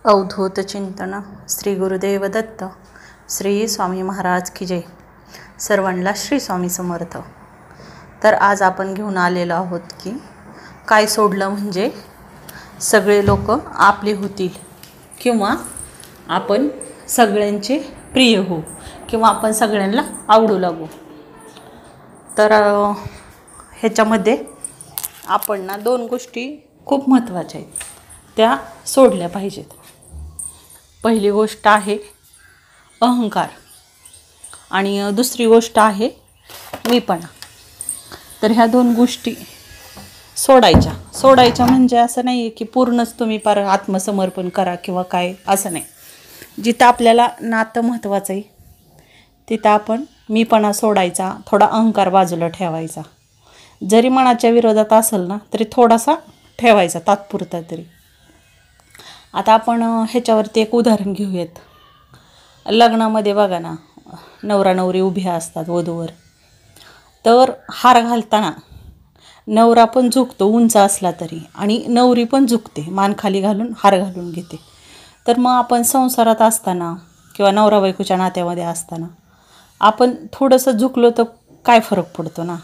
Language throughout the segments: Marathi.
अवधूत चिंतन श्री गुरुदेव दत्त श्री स्वामी महाराज की जय. सर्वांना श्री स्वामी समर्थ. तर आज आपण घेऊन आलेलो आहोत की काय सोडलं म्हणजे सगळे लोक आपले होतील किंवा आपण सगळ्यांचे प्रिय होऊ किंवा आपण सगळ्यांना आवडू लागू. तर ह्याच्यामध्ये आपण दोन गोष्टी खूप महत्त्वाच्या आहेत, त्या सोडल्या पाहिजेत. पहिली गोष्ट आहे अहंकार आणि दुसरी गोष्ट आहे मीपणा. तर ह्या दोन गोष्टी सोडायच्या म्हणजे असं नाही आहे की पूर्णच तुम्ही पार आत्मसमर्पण करा किंवा काय, असं नाही. जिथं आपल्याला नातं महत्त्वाचं आहे तिथं आपण मीपणा सोडायचा, थोडा अहंकार बाजूला ठेवायचा. जरी मनाच्या विरोधात असेल ना तरी थोडासा ठेवायचा तात्पुरता तरी. आता आपण ह्याच्यावरती एक उदाहरण घेऊयात. लग्नामध्ये बघा ना, नवरा नवरी उभ्या असतात वधूवर. तर हार घालताना नवरा पण झुकतो उंच असला तरी, आणि नवरी पण झुकते, मान खाली घालून हार घालून घेते. तर मग आपण संसारात असताना किंवा नवरा बायकोच्या नात्यामध्ये असताना आपण थोडंसं झुकलो तर काय फरक पडतो ना.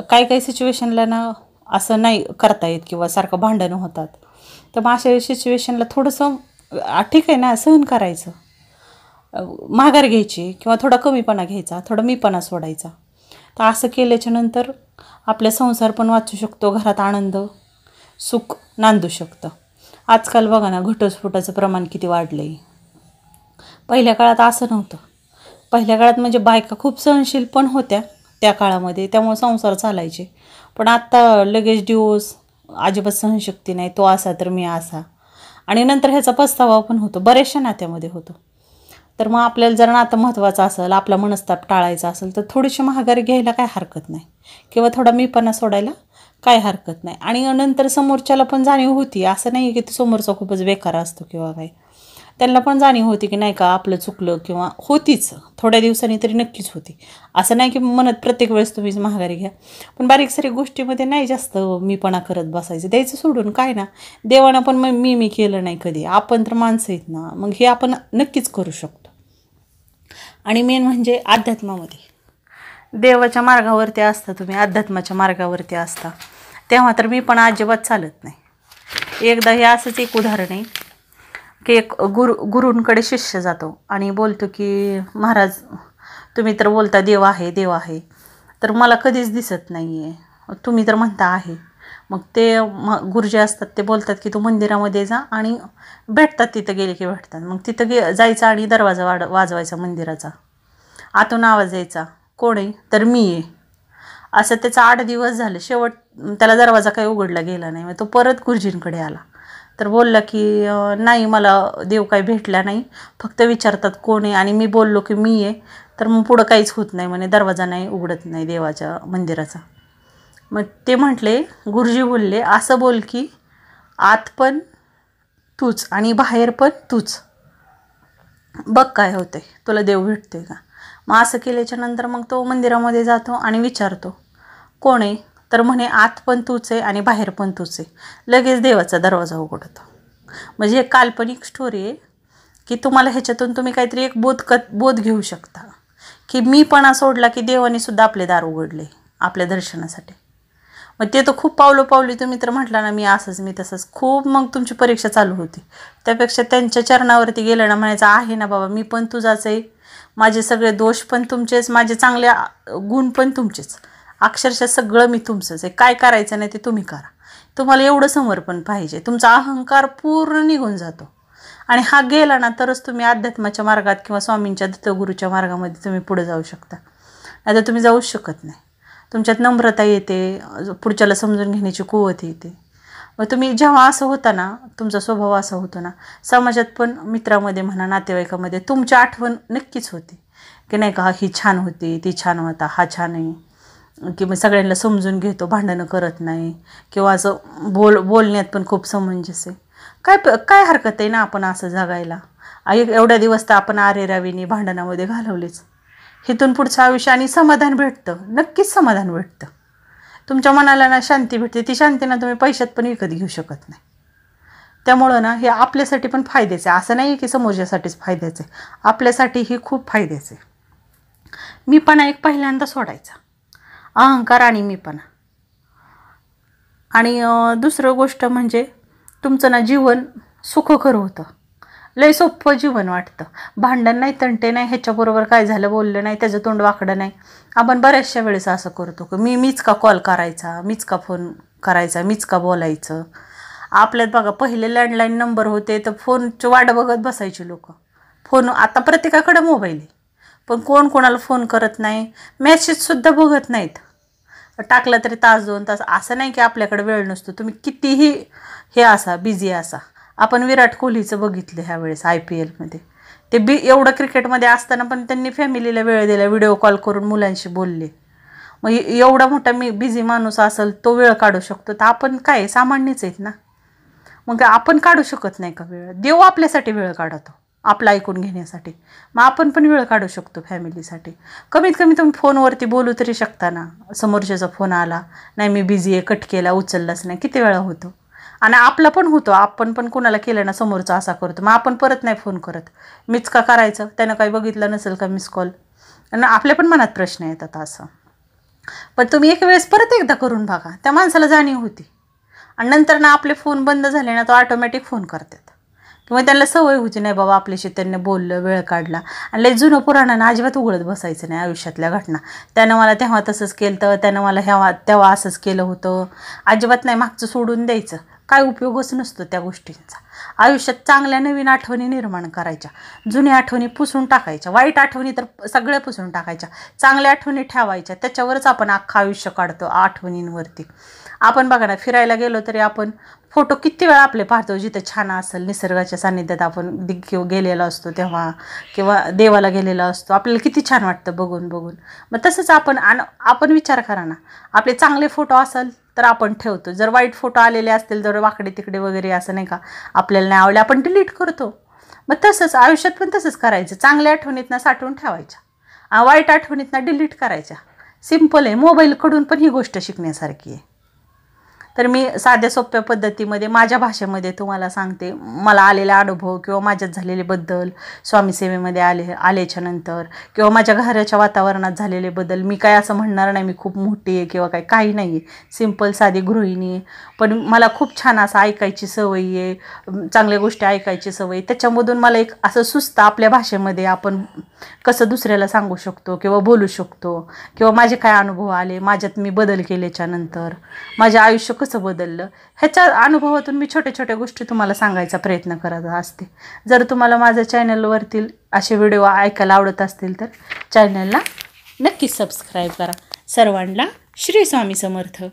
काही सिच्युएशनला ना असं नाही करता येत किंवा सारखं भांडणं होतात. तर मग अशा सिच्युएशनला थोडंसं ठीक आहे ना, सहन करायचं, माघार घ्यायची किंवा थोडा कमीपणा घ्यायचा, थोडा मीपणा सोडायचा. तर असं केल्याच्या नंतर आपला संसार पण वाचू शकतो, घरात आनंद सुख नांदू शकतं. आजकाल बघा ना, घटस्फोटाचं प्रमाण किती वाढलं आहे. पहिल्या काळात असं नव्हतं. पहिल्या काळात म्हणजे बायका खूप सहनशील पण होत्या त्या काळामध्ये, त्यामुळे संसार चालायचे. पण आत्ता लगेच डिवोर्स, अजिबात सहनशक्ती नाही, तो असा तर मी असा, आणि नंतर ह्याचा पस्तावा पण होतो, बऱ्याचशा नात्यामध्ये होतो. तर मग आपल्याला जर नातं महत्त्वाचं असेल, आपला मनस्ताप टाळायचा असेल तर थोडीशी माघारी घ्यायला काय हरकत नाही किंवा थोडा मीपणा सोडायला काय हरकत नाही. आणि नंतर समोरच्याला पण जाणीव होती, असं नाही की तो समोरचा खूपच बेकार असतो किंवा काय. त्यांना पण जाणीव होती की नाही का आपलं चुकलं, किंवा होतीच थोड्या दिवसांनी तरी नक्कीच होती. असं नाही की म्हणत प्रत्येक वेळेस तुम्हीच माघारी घ्या, पण बारीक सारी गोष्टीमध्ये नाही जास्त मीपणा करत बसायचं, द्यायचं सोडून. काय ना, देवानं पण मग मी केलं नाही कधी, आपण तर माणसं आहेत ना, मग हे आपण नक्कीच करू शकतो. आणि मेन म्हणजे अध्यात्मामध्ये देवाच्या मार्गावरती असता तुम्ही, अध्यात्माच्या मार्गावरती असता, तेव्हा तर मीपणा अजिबात चालत नाही. एकदा हे असंच एक उदाहरण आहे की एक गुरूंकडे शिष्य जातो आणि बोलतो की महाराज, तुम्ही तर बोलता देव आहे देव आहे, तर मला कधीच दिसत नाही आहे, तुम्ही तर म्हणता आहे. मग ते गुरुजी असतात ते बोलतात की तू मंदिरामध्ये जा, आणि भेटतात, तिथं गेले की भेटतात. मग तिथं जायचं आणि दरवाजा वाजवायचा मंदिराचा, आतून आवाज यायचा, कोण आहे, तर मी आहे. असं त्याचा 8 दिवस झाले. शेवट त्याला दरवाजा काही उघडला गेला नाही. मग तो परत गुरुजींकडे आला तर बोलला की नाही, मला देव काही भेटला नाही, फक्त विचारतात कोण आहे, आणि मी बोललो की मी आहे, तर मग पुढं काहीच होत नाही म्हणे, दरवाजा नाही उघडत नाही देवाच्या मंदिराचा. मग ते म्हटले, गुरुजी बोलले असं बोल की आत पण तूच आणि बाहेर पण तूच, बघ काय होते, तुला देव भेटते का. मग असं केल्याच्या नंतर मग तो मंदिरामध्ये जातो आणि विचारतो कोण आहे, तर म्हणे आत पण तूच आहे आणि बाहेर पण तूच आहे. लगेच देवाचा दरवाजा उघडतो. म्हणजे एक काल्पनिक स्टोरी आहे की तुम्हाला ह्याच्यातून तुम्ही काहीतरी एक बोध घेऊ शकता की मीपणा सोडला की देवाने सुद्धा आपले दार उघडले आपल्या दर्शनासाठी. मग ते तर खूप पावली तुम्ही तर म्हटला ना मी असंच मी तसंच, खूप मग तुमची परीक्षा चालू होती. त्यापेक्षा त्यांच्या चरणावरती गेलं ना, म्हणायचं आहे ना बाबा, मी पण तुझाच आहे, माझे सगळे दोष पण तुमचेच, माझे चांगले गुण पण तुमचेच, अक्षरशः सगळं मी तुमचंच आहे, काय करायचं नाही ते तुम्ही करा. तुम्हाला एवढं समर्पण पाहिजे, तुमचा अहंकार पूर्ण निघून जातो. आणि हा गेला ना तरच तुम्ही अध्यात्माच्या मार्गात किंवा स्वामींच्या दत्तगुरूच्या मार्गामध्ये तुम्ही पुढे जाऊ शकता, नाही तर तुम्ही जाऊच शकत नाही. तुमच्यात नम्रता येते, पुढच्याला समजून घेण्याची कुवत येते. मग तुम्ही जेव्हा असं होता ना, तुमचा स्वभाव असा होतो ना, समाजात पण मित्रामध्ये म्हणा, नातेवाईकामध्ये तुमची आठवण नक्कीच होते की नाही का, ही छान होती, ती छान होता, हा छान आहे, की मग सगळ्यांना समजून घेतो, भांडणं करत नाही, किंवा असं बोलण्यात पण खूप समंजस आहे. काय हरकत आहे ना आपण असं जगायला. एवढ्या दिवस तर आपण आरेरावीने भांडणामध्ये घालवलेच. इथून पुढचं आयुष्य आणि समाधान भेटतं, नक्कीच समाधान भेटतं. तुमच्या मनाला ना शांती भेटते, ती शांती ना तुम्ही पैशात पण विकत घेऊ शकत नाही. त्यामुळं ना हे आपल्यासाठी पण फायद्याचं आहे, असं नाही की समोरच्यासाठीच फायद्याचं आहे, आपल्यासाठीही खूप फायद्याचं आहे. मीपणा एक पहिल्यांदा सोडायचा, अहंकार आणि मीपणा. आणि दुसरं गोष्ट म्हणजे तुमचं ना जीवन सुखकर होतं, लय सोपं जीवन वाटतं. भांडण नाही, तंटे नाही, ह्याच्याबरोबर काय झालं बोललं नाही, त्याचं तोंड वाकडं नाही. आपण बऱ्याचशा वेळेस असं करतो की मीच का कॉल करायचा, मीच का फोन करायचा, मीच का बोलायचं. आपल्यात बघा पहिले लँडलाईन नंबर होते तर फोनची वाट बघत बसायची लोक. फोन आता प्रत्येकाकडे मोबाईल आहे, पण कोण कोणाला फोन करत नाही, मेसेजसुद्धा बघत नाहीत. टाकलं तरी तास 2 तास. असं नाही की आपल्याकडे वेळ नसतो, तुम्ही कितीही हे असा बिझी असा. आपण विराट कोहलीचं बघितलं ह्या वेळेस IPL मध्ये, ते एवढं क्रिकेटमध्ये असताना पण त्यांनी फॅमिलीला वेळ दिला, व्हिडिओ कॉल करून मुलांशी बोलले. मग एवढा मोठा बिझी माणूस असेल तो वेळ काढू शकतो, तर आपण काय सामान्यच आहेत ना. मग आपण काढू शकत नाही का वेळ? देव आपल्यासाठी वेळ काढतो आपलं ऐकून घेण्यासाठी, मग आपण पण वेळ काढू शकतो फॅमिलीसाठी. कमीत कमी तुम्ही फोनवरती बोलू तरी शकता ना. समोरच्याचा फोन आला, नाही मी बिझी आहे, कट केला, उचललाच नाही, किती वेळा होतो. आणि आपला पण होतो, आपण पण कोणाला केलं ना समोरचा असा करतो, मग आपण परत नाही फोन करत, मीच का करायचं, त्यानं काही बघितलं नसेल का मिस कॉल. आणि आपल्या पण मनात प्रश्न येतात असं. पण तुम्ही एक वेळेस परत एकदा करून बघा, त्या माणसाला जाणीव होती. आणि नंतर ना आपले फोन बंद झाले ना, तो ऑटोमॅटिक फोन करतात, किंवा त्यांना सवय होती नाही बाबा आपल्याशी त्यांनी बोललं, वेळ काढला. आणि लय जुनं पुराणानं अजिबात उघडत बसायचं नाही आयुष्यातल्या घटना. त्यानं मला तेव्हा तसंच केलं तर, त्यानं मला तेव्हा असंच केलं होतं, अजिबात नाही. मागचं सोडून द्यायचं, काय उपयोगच नसतो त्या गोष्टींचा. आयुष्यात चांगल्या नवीन आठवणी निर्माण करायच्या, जुन्या आठवणी पुसून टाकायच्या, वाईट आठवणी तर सगळ्या पुसून टाकायच्या, चांगल्या आठवणी ठेवायच्या. त्याच्यावरच आपण अख्खं आयुष्य काढतो, आठवणींवरती. आपण बघा ना, फिरायला गेलो तरी आपण फोटो किती वेळा आपले पाहतो, जिथे छान असेल निसर्गाच्या सान्निध्यात आपण गेलेला असतो तेव्हा, किंवा देवाला गेलेला असतो, आपल्याला किती छान वाटतं बघून बघून. मग तसंच आपण विचार करा ना, आपले चांगले फोटो असेल तर आपण ठेवतो, जर वाईट फोटो आलेले असतील, जर वाकडे तिकडे वगैरे असं नाही का आपल्याला नाही आवडले, आपण डिलीट करतो. मग तसंच आयुष्यात पण तसंच करायचं, चांगल्या आठवणीतनं साठवून ठेवायच्या, वाईट आठवणीतनं डिलीट करायच्या. सिम्पल आहे, मोबाईलकडून पण ही गोष्ट शिकण्यासारखी आहे. तर मी साध्या सोप्या पद्धतीमध्ये माझ्या भाषेमध्ये तुम्हाला सांगते, मला आलेला अनुभव किंवा माझ्यात झालेले बदल स्वामी सेवेमध्ये आल्याच्या नंतर, किंवा माझ्या घराच्या वातावरणात झालेले बदल. मी काय असं म्हणणार नाही मी खूप मोठी आहे किंवा काही नाही आहे, सिंपल साधी गृहिणी. पण मला खूप छान असं ऐकायची सवय आहे, चांगल्या गोष्टी ऐकायची सवय. त्याच्यामधून मला एक असं सुचतं आपल्या भाषेमध्ये आपण कसं दुसऱ्याला सांगू शकतो किंवा बोलू शकतो, किंवा माझे काय अनुभव आले, माझ्यात मी बदल केल्याच्या नंतर माझं आयुष्य कसं बदललं, ह्याच्या अनुभवातून मी छोट्या छोट्या गोष्टी तुम्हाला सांगायचा प्रयत्न करत असते. जर तुम्हाला माझ्या चॅनलवरतील असे व्हिडिओ ऐकायला आवडत असतील तर चॅनलला नक्कीच सबस्क्राईब करा. सर्वांना श्री स्वामी समर्थ.